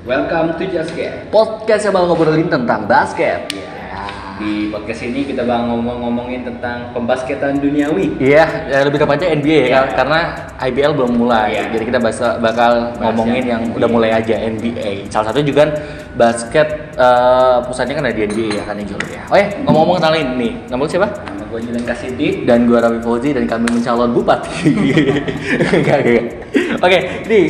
Welcome to Just Get. Podcast yang bakal ngobrolin tentang basket. Di podcast ini kita bakal ngomongin tentang pembasketan duniawi. Iya, ya lebih tepatnya NBA Iya. karena IBL belum mulai. Iya. Jadi kita bakal ngomongin yang NBA. udah mulai aja NBA. Salah satu juga kan basket pusatnya kan ada di NBA ya kan Jul ya. Oh ya, ngomong-ngomong kenalin nih. Nama lu siapa? Nama gue Julian Kasidi. Dan gua Raffi Fauzi dan kami mencalon bupati. Enggak. Oke, ini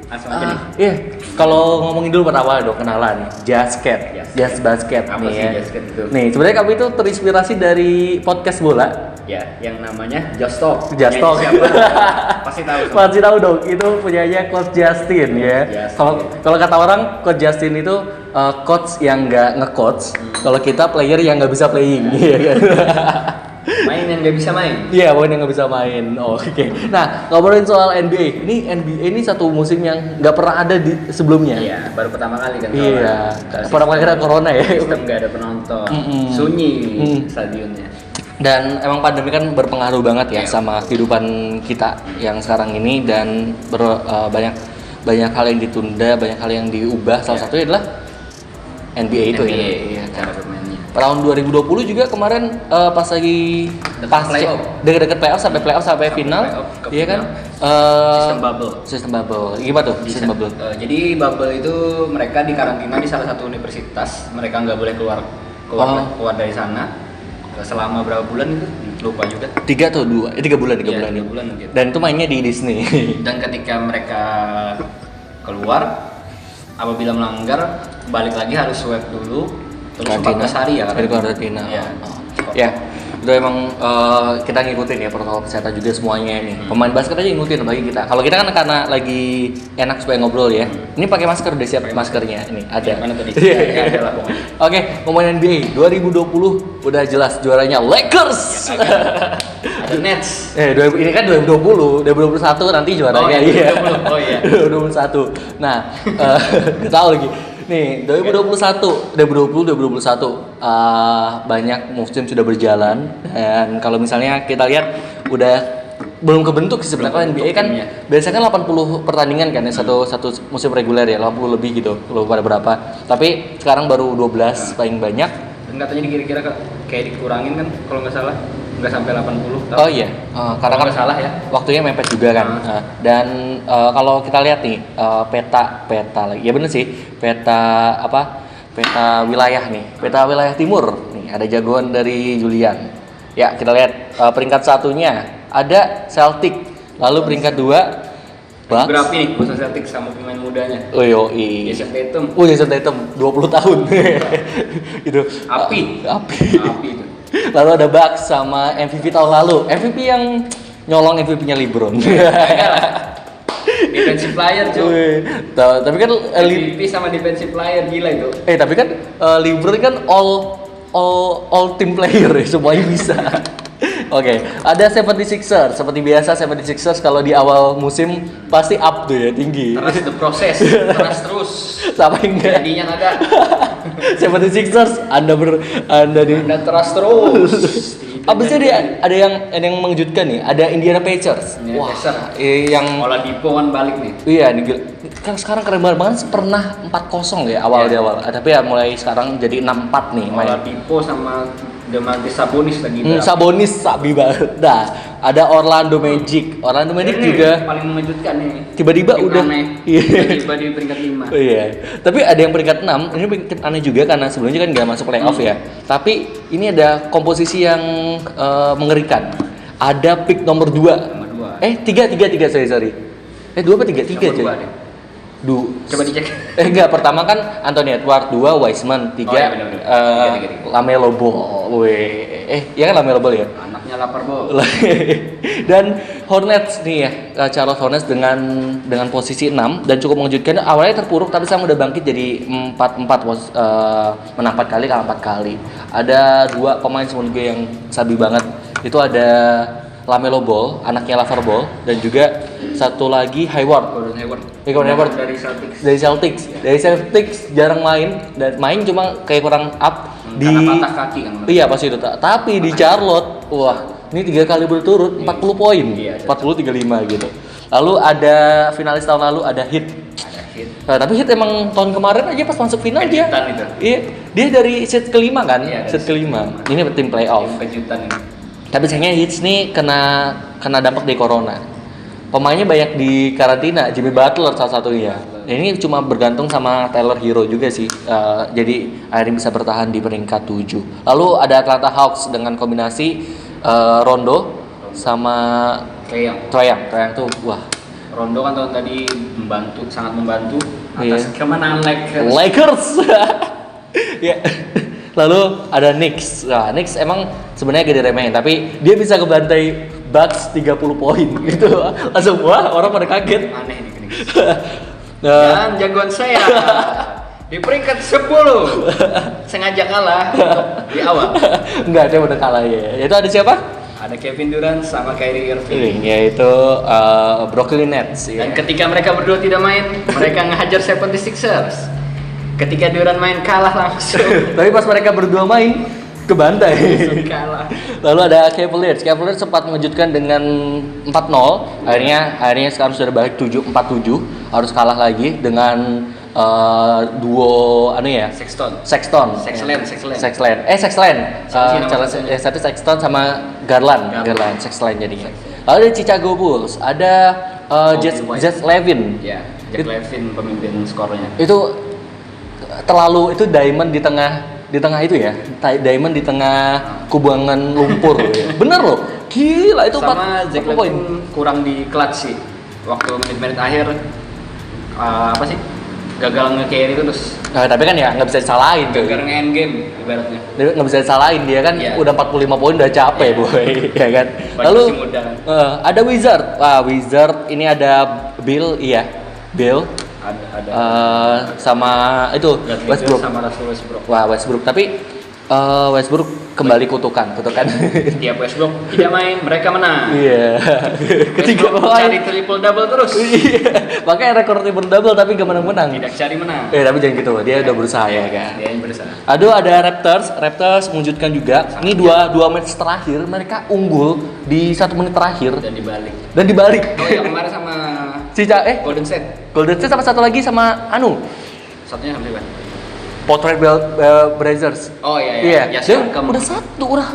Langsung aja nih. iya, kalau ngomongin dulu pertama dong kenalan Jasket, Just Basket Apa nih sih ya. Just Get itu? Nih, sebenarnya kami itu terinspirasi dari podcast bola. Ya, yang namanya Just Talk. Just Talk. Siapa? Pasti tahu. Pasti tahu dong, itu punyanya Coach Justin ya. Kalau kata orang Coach Justin itu coach yang nggak nge-coach. Kalau kita player yang nggak bisa playing, iya kan? Main yang nggak bisa main. Iya, pokoknya nggak bisa main. Oke. Nah, ngobrolin soal NBA. Ini NBA ini satu musim yang nggak pernah ada di sebelumnya. Iya, baru pertama kali kan. Iya. Karena Pertama kali kena corona ya. Sistem nggak ada penonton. Sunyi stadionnya. Dan emang pandemi kan berpengaruh banget ya sama kehidupan kita yang sekarang ini dan banyak hal yang ditunda, banyak hal yang diubah. Salah satunya adalah NBA itu ya. Iya kan. Cara bermainnya. Tahun 2020 juga kemarin pas lagi deket-deket playoff sampai final, Playoff ke iya kan? Sistem bubble. Gimana tuh? Sistem bubble. Jadi bubble itu mereka dikarantina di salah satu universitas. Mereka nggak boleh keluar dari sana selama berapa bulan itu lupa juga. 3 bulan Iya, ini. 3 bulan gitu. Dan itu mainnya di Disney. Dan ketika mereka keluar, apabila melanggar, balik lagi harus swab dulu. Terus 14 hari ya Dari karantina. Iya. Ya, itu emang kita ngikutin ya protokol kesehatan juga semuanya nih. Pemain basket aja ngikutin bagi kita. Kalau kita kan karena lagi enak supaya ngobrol ya. Ini pakai masker, udah siap maskernya. Ini ada. Mana tadi? Ya, ada lah pokoknya. Oke, ngomongin NBA 2020 udah jelas juaranya Lakers. Ada Nets. Ini kan 2020 nanti juaranya. 2020. Oh iya. 2021. Nah, nggak tahu lagi. Nih, 2021 banyak musim sudah berjalan dan kalau misalnya kita lihat udah belum kebentuk sih sebenarnya NBA kan biasanya kan 80 pertandingan kan ya satu musim reguler ya 80 lebih gitu lupa pada berapa tapi sekarang baru 12 paling banyak Dan katanya kira-kira kayak dikurangin kan kalau nggak salah nggak sampai 80. Oh iya, karena kan nggak salah ya. Waktunya mepet juga kan. Dan kalau kita lihat nih peta lagi, ya bener sih peta wilayah nih, peta wilayah timur nih ada jagoan dari Julian. Ya kita lihat peringkat satunya ada Celtic, lalu peringkat 2 Bucks. Berapa nih Boston Celtics sama pemain mudanya? Jason Tatum. Jason Tatum 20 tahun. Itu Api itu. Lalu ada Bucks sama MVP tahun lalu. MVP yang nyolong MVP-nya LeBron. Defensive player cuy. Tapi kan MVP sama defensive player gila itu. tapi kan LeBron kan all team player ya, semuanya bisa. Oke, ada 76ers. Seperti biasa 76ers kalau di awal musim pasti up tuh ya, tinggi. Trust the process, trust terus. Sampai enggak. Jadinya kagak. 76ers Anda trust terus. Abis itu ada yang mengejutkan nih, ada Indiana Pacers. Indiana Wah, Pacers. yang Oladipo kan balik nih. iya nih kan sekarang keren banget pernah 4-0 ya awal. Tapi ya mulai sekarang jadi 6-4 nih main. Oladipo sama Demantis Sabonis lagi. Sabonis sabi banget. Nah, ada Orlando Magic juga paling mengejutkan nih. tiba-tiba udah tiba di peringkat 5. Iya. Tapi ada yang peringkat 6, ini peringkat aneh juga karena sebelumnya kan nggak masuk playoff ya. Tapi ini ada komposisi yang mengerikan. Ada pick nomor 2. Nomor 2. 3 sorry. 2 apa 3? 3 aja. Coba dicek. Enggak, pertama kan Anthony Edwards, 2 Wiseman, 3 Oh, iya, bener. LaMelo Ball. Iya kan LaMelo Ball ya? Anaknya lapar, Bo. Dan Hornets nih ya, Charlotte Hornets dengan posisi 6 dan cukup mengejutkan. Awalnya terpuruk tapi sekarang udah bangkit jadi 4 menang 4 kali, kalah 4 kali. Ada 2 pemain menurut gue yang sabi banget. Itu ada LaMelo Ball, anaknya LaVar Ball, dan juga satu lagi Gordon Hayward dari Celtics jarang main dan main cuma kayak kurang up di patah kaki kan. Iya pasti itu. Tapi di Charlotte, wah ini 3 kali berturut 40 poin, 40-35 gitu. Lalu ada finalis tahun lalu ada Heat Heat. Nah, tapi Heat emang tahun kemarin aja pas masuk final dia. Kejutan itu. Iya, dia dari seat kelima kan? Iya, Seat kelima. Ini tim playoff. Tim kejutan ini. Tapi sayangnya Heat nih kena dampak dari corona. Pemainnya banyak di karantina, Jimmy Butler salah satunya. Ini cuma bergantung sama Tyler Hero juga sih. Jadi akhirnya bisa bertahan di peringkat 7. Lalu ada Atlanta Hawks dengan kombinasi Rondo sama Trae Young tuh wah. Rondo kan tahun tadi sangat membantu atas Iya. kemenangan Lakers. Ya. Lalu ada Knicks. Nah, Knicks emang sebenarnya gak diremehin, tapi dia bisa kebantai Bucks 30 poin gitu. Langsung wah, orang pada kaget. Aneh nih Knicks. Dan jagoan saya di peringkat 10 sengaja kalah di awal. Enggak, dia udah kalah ya. Itu ada siapa? Ada Kevin Durant sama Kyrie Irving. Yaitu Brooklyn Nets. Dan ketika mereka berdua tidak main, mereka ngehajar 76ers. Ketika Durant main kalah langsung. Tapi pas mereka berdua main kebantai. Langsung kalah. Lalu ada Cavaliers. Cavaliers sempat mengejutkan dengan 4-0. Akhirnya sekarang sudah balik 7-4-7. Harus kalah lagi dengan duo Sexton. Sexland. Satu Sexton sama Garland. Sexland jadinya. Lalu ada Chicago Bulls, ada Jazz Levine. Ya, Jack Levine pemimpin skornya. Itu diamond di tengah itu ya. Diamond di tengah kubangan lumpur ya. Bener loh. Gila itu sama Jack 4 poin. Levine kurang di clutch sih. Waktu menit-menit akhir gagal nge-carry terus. Nah, tapi kan ya nggak bisa disalahin tuh. Gagal nge-end game ibaratnya. Dia nggak bisa disalahin, dia kan udah 45 poin udah capek boy, ya kan. Lalu Masih muda kan. ada Wizard. Wizard ini ada Bill. Ada Sama itu Bradley Westbrook. Beal sama Russell Westbrook. Wah, Westbrook, tapi Westbrook kembali kutukan. Setiap Westbrook tidak main, mereka menang. Iya. Ketiga Westbrook cari triple double terus. Iya. Makanya rekor triple double tapi gak menang-menang. Tidak cari menang. Tapi jangan gitu, dia udah berusaha ya kan. Dia yang berusaha. Aduh, ada Raptors mengejutkan juga. Ini dua match terakhir mereka unggul di 1 menit terakhir Dan dibalik. dan dibalik. Oh yang kemarin sama Golden State. Golden State sama satu lagi sama Satunya sama siapa? Portrait Blazers. Oh iya. Iya. Ya, Dia Siakam. udah satu udah.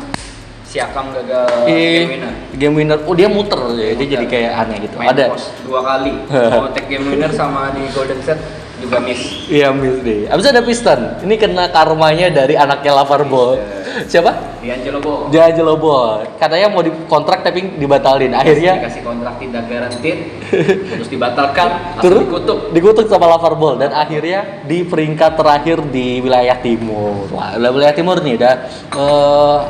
Siakam gagal game winner. Game winner. Oh, dia muter ya. Dia jadi kayak aneh gitu. Main Ada. post 2 kali. Mau take game winner sama di Golden State juga miss. Iya, miss deh. Abis itu ada Piston. Ini kena karmanya dari anaknya LaVar Ball. Siapa? D'Angelo Ball. Katanya mau dikontrak tapi dibatalin. Akhirnya dikasih kontrak tidak guaranteed, terus dibatalkan, terus langsung dikutuk sama LaVar Ball dan akhirnya di peringkat terakhir di wilayah timur. Wah, wilayah timur nih udah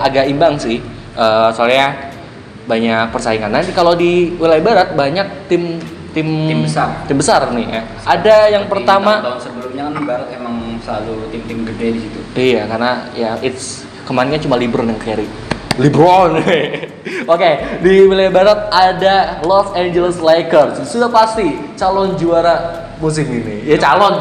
agak imbang sih. Soalnya banyak persaingan. Nanti kalau di wilayah barat banyak tim besar nih ya. Ada yang pertama tahun sebelumnya kan barat emang selalu tim-tim gede di situ. Iya, karena ya kemarinnya cuma LeBron yang carry. LeBron. Oke, di wilayah barat ada Los Angeles Lakers. Sudah pasti calon juara musim ini. Ya calon.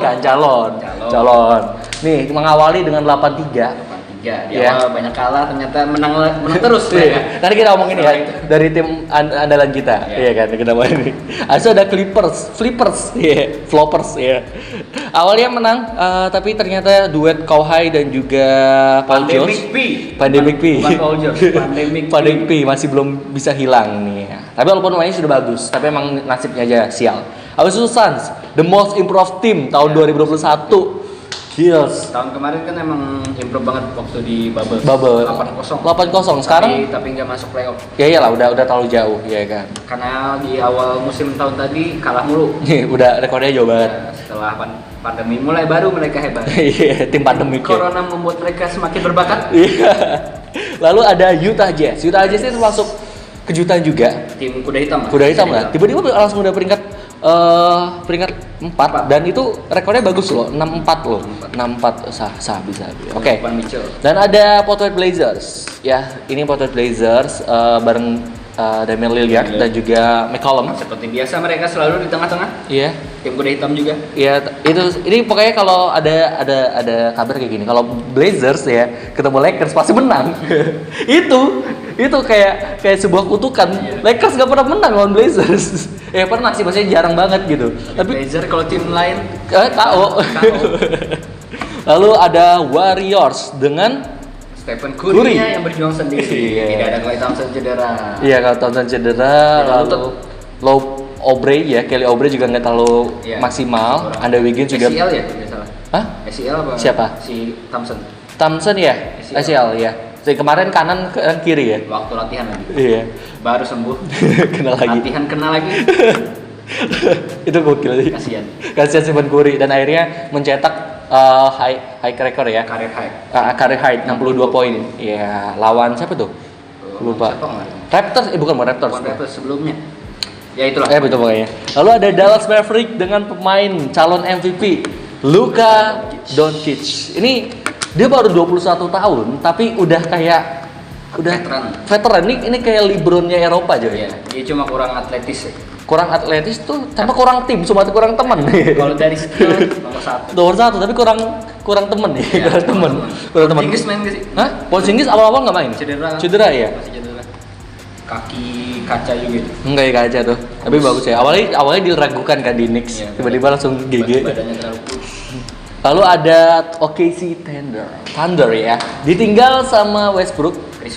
Nih, mengawali dengan 8-3. Di awal banyak kalah, ternyata menang terus. Iya. Nanti kita ngomongin ya dari tim andalan kita. Iya kan, kita main ini. Asal ada Flippers, Floppers ya. Awalnya menang, tapi ternyata duet Kawhi dan juga Paul George. Pandemic P. Bukan Paul George, Pandemic P masih belum bisa hilang nih. Tapi walaupun mainnya sudah bagus, tapi emang nasibnya aja sial. Habis itu Suns, the most improved team tahun 2021. Kills. Tahun kemarin kan emang improve banget waktu di bubble. 8-0. Sekarang tapi nggak masuk playoff. Ya iyalah udah terlalu jauh ya kan. Karena di awal musim tahun tadi kalah mulu. Udah rekornya jauh banget. Setelah pandemi mulai baru mereka hebat. Iya, tim pandemi. Corona membuat mereka semakin berbakat. Iya. Lalu ada Utah Jazz. Utah Jazz itu termasuk kejutan juga. Tim kuda hitam lah. Tiba-tiba langsung udah peringkat 4 dan itu rekornya bagus loh, 6-4 loh. 6-4 sah bisa. Oke. Dan ada Portland Blazers. Ya, ini Portland Blazers bareng Damian Lillard dan juga McCollum. Seperti biasa mereka selalu di tengah-tengah. Iya. Tim kuda hitam juga. Iya, ini pokoknya kalau ada kabar kayak gini, kalau Blazers ya ketemu Lakers pasti menang. itu kayak sebuah kutukan. Lakers gak pernah menang lawan Blazers. Ya pernah sih, maksudnya jarang banget gitu. Tapi Blazers kalau tim lain KO. Lalu ada Warriors dengan Stephen Curry yang berjuang sendiri. Iya. Tidak ada Klay Thompson cedera. Iya, kalau Thompson cedera, lalu Low Oubre ya, Kelly Oubre juga nggak terlalu maksimal. Anda Wiggins juga. ACL ya, tidak salah. Hah? ACL apa? Siapa? Si Thompson. Thompson ya, ACL ya. Jadi kemarin kanan ke kiri ya. Waktu latihan lagi. Iya. Baru sembuh. Kena lagi. Latihan kena lagi. Itu gokil sih. Kasihan Stephen Curry dan akhirnya mencetak high record ya. Career high 62 poin. Ya, lawan siapa tuh? Lupa. Raptors, bukan Raptors. Raptors sebelumnya. Ya itulah. Betul pokoknya. Lalu ada Dallas Mavericks dengan pemain calon MVP Luka Doncic. Ini dia baru 21 tahun tapi udah veteran. Ini kayak LeBronnya Eropa aja ya. Dia cuma kurang atletis ya. Kurang atletis tuh tambah kurang tim, cuma kurang teman. Kalau dari skill nomor satu tapi kurang teman nih, ya, kurang teman. Porzingis main gak sih? Hah? Porzingis awal-awal nggak main? Cedera ya? Masih cedera. Kaki kaca juga itu. Enggak ya kaca tuh, tapi bagus ya. Awalnya diragukan kan di Knicks, tiba-tiba langsung GG. Badannya terlalu kurus. Lalu ada OKC Thunder ya, ditinggal sama Westbrook. Chris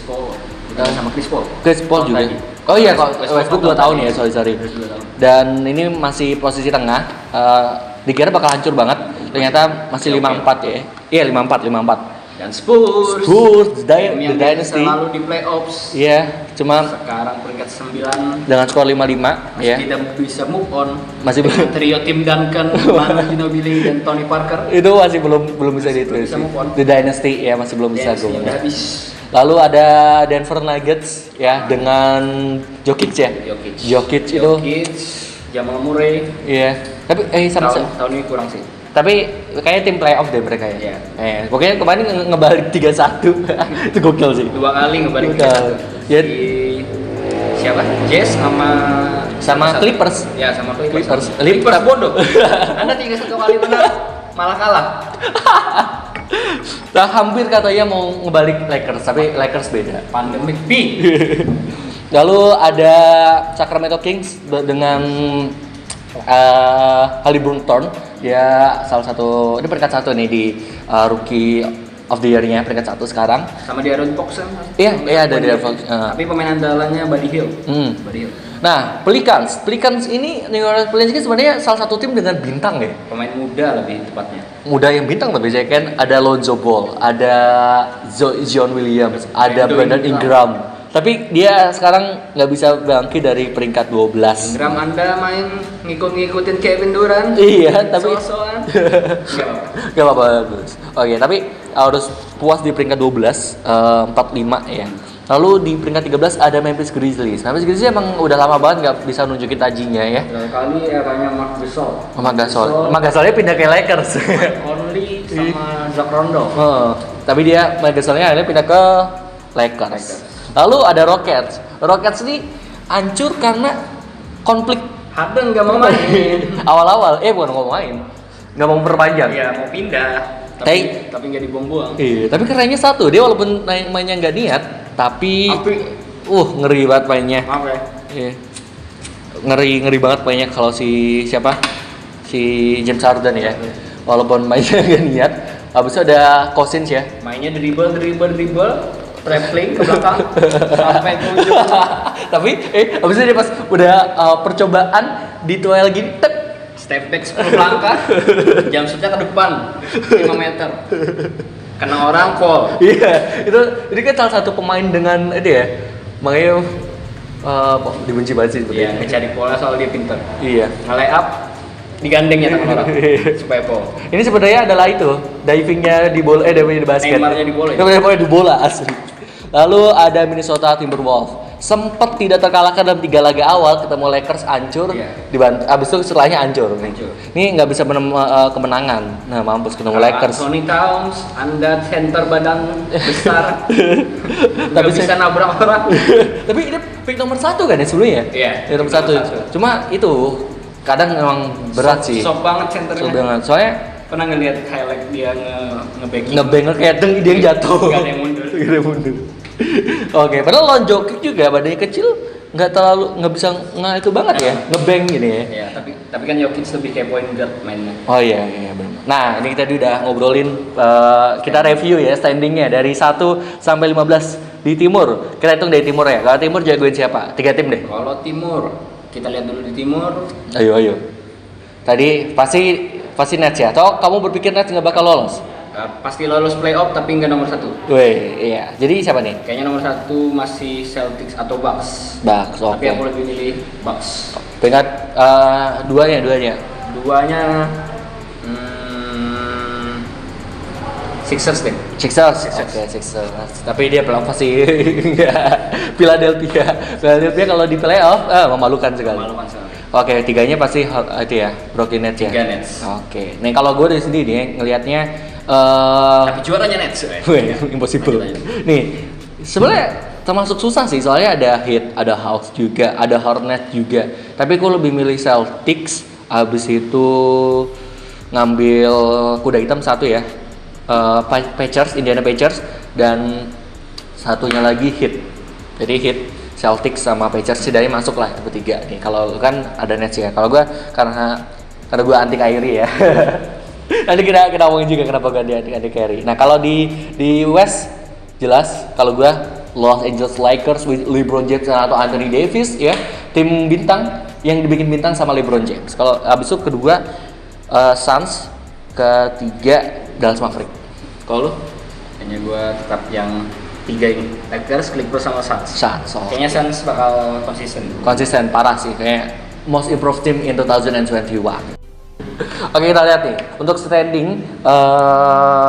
Paul juga. Oh iya, kok Westbrook 2 tahun ya, sorry. Dan ini masih posisi tengah. Dikira bakal hancur banget, ternyata masih 54 ya. Iya 54. Dan Spurs The Dynasty selalu di playoffs. Iya, cuma sekarang peringkat 9 dengan skor 5-5 ya. Tidak bisa move on. Masih belum trio tim Duncan, Manu Ginobili dan Tony Parker. Itu masih belum bisa ditulis. The Dynasty ya masih belum bisa gue. Lalu ada Denver Nuggets ya dengan Jokic ya. Jokic itu. Jamal Murray. Iya. Tapi tahun ini kurang sih. Tapi kayaknya tim playoff deh mereka ya. Pokoknya kemarin ngebalik 3-1. Itu gokil sih. 2 kali ngebalik 3-1. Ya. Siapa? Jazz sama Clippers. Ya, sama Clippers. Clippers bodoh. Anda 3-1 kali menang malah kalah. Nah, hampir katanya mau ngebalik Lakers, tapi Lakers beda. Pandemic B. Lalu ada Sacramento Kings dengan Haliburton. Dia salah satu, ini peringkat 1 nih di Rookie of the Year-nya, peringkat 1 sekarang. Sama di Aaron Fox kan? Iya ada di Aaron Fox. Tapi pemain andalannya Buddy Hield. Nah, Pelicans ini New Orleans Pelicans sebenarnya salah satu tim dengan bintang ya. Pemain muda lebih tepatnya. Muda yang bintang tapi saya kan ada Lonzo Ball, ada Zion Williams, ada Brandon Ingram. Tapi dia sekarang nggak bisa bangkit dari peringkat 12. Ingram Anda main ngikutin Kevin Durant. Iya, tapi so-soan. Gak apa-apa. Oke, tapi harus puas di peringkat 12, 45 ya. Lalu di peringkat 13 ada Memphis Grizzlies. Memphis Grizzlies emang udah lama banget nggak bisa nunjukin tajinya ya. Kali eranya Marc Gasol. Marc Gasolnya pindah ke Lakers. Conley sama Zach Rondo. Tapi dia Marc Gasolnya akhirnya pindah ke Lakers. Lalu ada Rockets. Rockets ini hancur karena konflik. Harden nggak mau main. Awal-awal, bukan nggak mau main, nggak mau perpanjang. Iya mau pindah. Tapi nggak dibuang-buang. Iya, tapi kerennya satu, dia walaupun mainnya nggak niat, tapi ngeri banget mainnya. Maaf ya. Iya. Ngeri banget mainnya kalau si James Harden ya. Walaupun mainnya nggak niat, habis itu ada Cousins ya. Mainnya dribble, traveling ke belakang sampai ke ujung. Tapi habis itu dia pas udah percobaan dituel gini, step back 10 langkah, jam shootnya ke depan 5 meter. Kena orang foul. Iya, ini kan salah satu pemain dengan ini ya. Makanya dibenci banget sih sebenarnya. Iya, mencari pola soal dia pinter. Iya. Nge-lay up digandengnya tangan orang supaya foul. Ini sebenarnya adalah itu, divingnya di bola divingnya di basket. Neymarnya di bola. Di bola asli. Lalu ada Minnesota Timberwolves sempat tidak terkalahkan dalam 3 laga awal, ketemu Lakers hancur, dibantu abis itu setelahnya hancur. Ini nggak bisa kemenangan. Nah, mampus ketemu Lakers. Anthony Towns, Anda center badan besar. Tapi bisa nabrak orang. Tapi ini pick nomor 1 kan ya sebelumnya? Iya. Pick nomor 1. Cuma itu kadang memang berat sih. Sok banget centernya. Sok banget. Soalnya pernah ngelihat highlight dia nge-backing. Nge-bang kayak dia yang jatuh. Gak ada yang mundur. Oke, padahal lawan Jokic juga badannya kecil, nggak bisa itu banget ya, ngebang gini ya. Iya, tapi kan Jokic lebih kayak point guard mainnya. Oh iya benar. Nah, ini kita udah ngobrolin, kita review ya standingnya dari 1 sampai 15 di timur. Kita hitung dari timur ya. Kalau timur jagoin siapa? 3 tim deh. Kalau timur, kita lihat dulu di timur. Ayo. Tadi pasti Nets ya. Atau kamu berpikir Nets nggak bakal lolos? Pasti lolos playoff tapi nggak nomor 1. Wih, iya. Jadi siapa nih? Kayaknya nomor 1 masih Celtics atau Bucks. Bucks, oke. Tapi aku lebih milih Bucks. Peringkat duanya. Duanya Sixers deh. Sixers. Oke, Sixers. Tapi dia playoff pasti Philadelphia kalau di playoff memalukan sekali. Oke, 3-nya pasti itu ya, Brooklyn Nets ya. 3 Nets. Oke. Nah, kalau gue dari sendiri ngelihatnya tapi juaranya Nets. Impossible. Nih, sebenarnya termasuk susah sih, soalnya ada Heat, ada Hawks juga, ada Hornets juga. Tapi gue lebih milih Celtics, abis itu ngambil kuda hitam 1 ya. Indiana Pacers, dan satunya lagi Heat. Jadi Heat, Celtics sama Pacers setidaknya masuk lah bertiga nih. Kalau kan ada Nets ya. Kalau gue karena gue anti Kyrie ya. Nanti kita ngomongin juga kenapa gue anti Kyrie. Nah, kalau di West jelas kalau gue Los Angeles Lakers with LeBron James atau Anthony Davis ya, tim bintang yang dibikin bintang sama LeBron James. Kalau abis itu kedua Suns, ketiga Dallas Mavericks. Kalau lu? Kayaknya gue tetap yang 3 ini, Lakers, Clippers sama Suns. Kayaknya Suns bakal konsisten parah sih, kayak most improved team in 2021. Oke, kita lihat nih untuk standing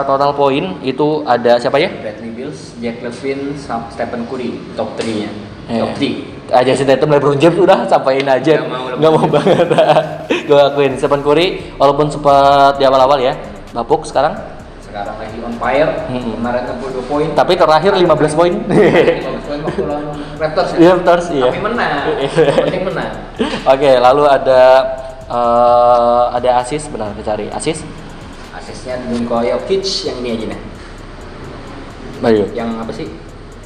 total poin itu ada siapa ya? Bradley Beals, Jack Levine, Stephen Curry top 3-nya. Top 3. Jason Tatum, LeBron James udah sampaiin aja. Nggak mau banget. Gue akuin Stephen Curry walaupun sempat di awal-awal ya bapuk, sekarang lagi on fire. Kemarin 62 poin. Tapi terakhir 15 poin. 15 poin waktu lawan Raptors ya. Raptors iya. Tapi menang. Penting menang. Oke, lalu ada asis, benar kita cari asis. Asisnya Nikola Jokic yang ini aja nih. Ayo. Yang apa sih?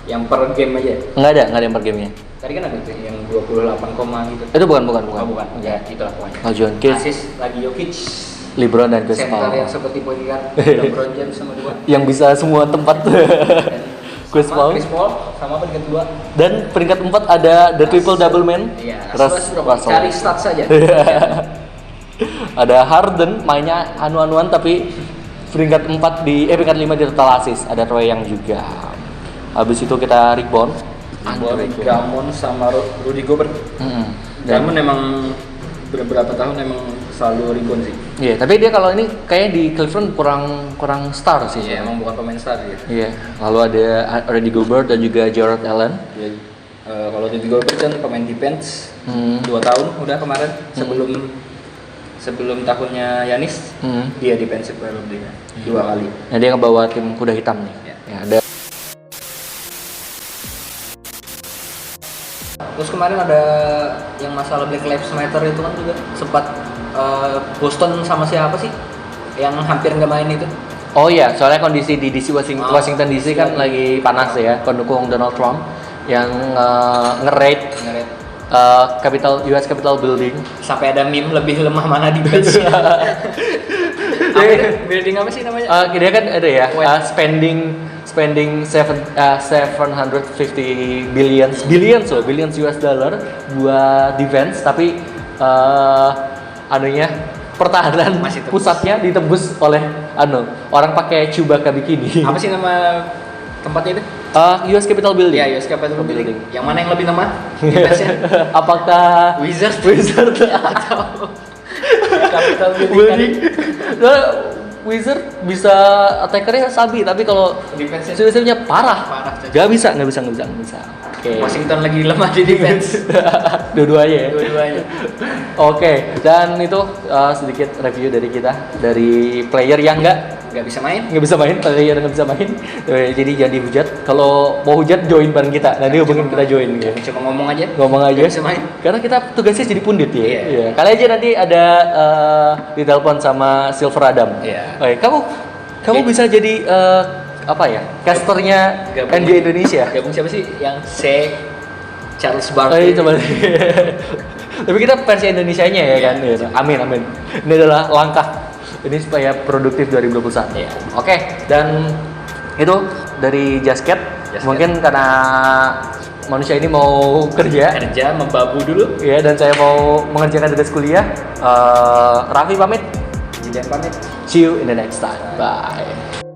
Yang per game aja. Enggak ada yang per gamenya. Tadi kan ada tuh yang 28, gitu. Itu bukan. Oh, bukan. Ya, itulah pokoknya. Jokic. Asis lagi Jokic. LeBron dan Chris Paul. Center yang seperti point guard, LeBron James sama 2. Yang bisa semua tempat. Chris Paul sama peringkat 2. Dan peringkat 4 ada the triple double man. Iya. Russell. Cari stats saja. Ada Harden mainnya anu-anuan tapi peringkat 5 di total assist. Ada Trae Young juga. Habis itu kita rebound. Drummond sama Rudy Gobert. Drummond emang beberapa tahun emang selalu rebound sih. Iya, tapi dia kalau ini kayaknya di Cleveland kurang star sih. Iya, emang bukan pemain star dia. Iya. Lalu ada Rudy Gobert dan juga Jarrett Allen. Iya. Kalau Rudy Gobert kan pemain defense 2 tahun udah kemarin sebelum tahunnya Giannis dia defensive player of the year 2 kali. Nah, dia ngebawa tim kuda hitam nih. Ya, ada. Terus kemarin ada yang masalah Black Lives Matter itu kan juga sempat Boston sama siapa sih yang hampir nggak main itu? Oh iya, soalnya kondisi di DC Washington DC kan lagi panas ya, pendukung Donald Trump yang nge-raid US Capitol Building. Sampai ada meme lebih lemah mana di bench. Building apa sih namanya? Dia kan ada ya, spending 750 billions US dollar buat defense, tapi pertahanan pusatnya ditembus oleh orang pakai Chewbacca bikini. Apa sih nama tempatnya itu? US Capitol Building. Ya, US Capitol Building. Yang mana yang lebih lemah defense-nya? Apakah Wizard atau Capitol Building? Wizard bisa attackernya sabi, tapi kalau defense-nya parah. Gak bisa. Oke. Washington lagi lemah di defense. Dua-duanya ya. Dua-duanya. Oke, dan itu sedikit review dari kita dari player yang Nggak bisa main. nggak bisa main, player yang nggak bisa main. Jadi jangan dihujat. Kalau mau hujat join bareng kita, nanti hubungin kita join gitu. Cuma ngomong aja. Ngomong aja. Nggak bisa main. Karena kita tugasnya jadi pundit ya. Iya. Iya. Kali aja nanti ada ditelepon sama Silver Adam. Iya. Oke, kamu bisa jadi apa ya? Casternya Gabung. NBA Indonesia. Gabung siapa sih yang Charles Oh, Barkley? iya, coba. Tapi kita versi Indonesianya ya kan. Iya. Iya. Amin amin. Ini adalah langkah ini supaya produktif 2021. Iya. Oke, dan itu dari Jasket. Jasket. Mungkin karena manusia ini mau kerja, Membabu dulu. ya, dan saya mau mengerjakan tugas kuliah. Raffi pamit. Jidan pamit. See you in the next time. Bye.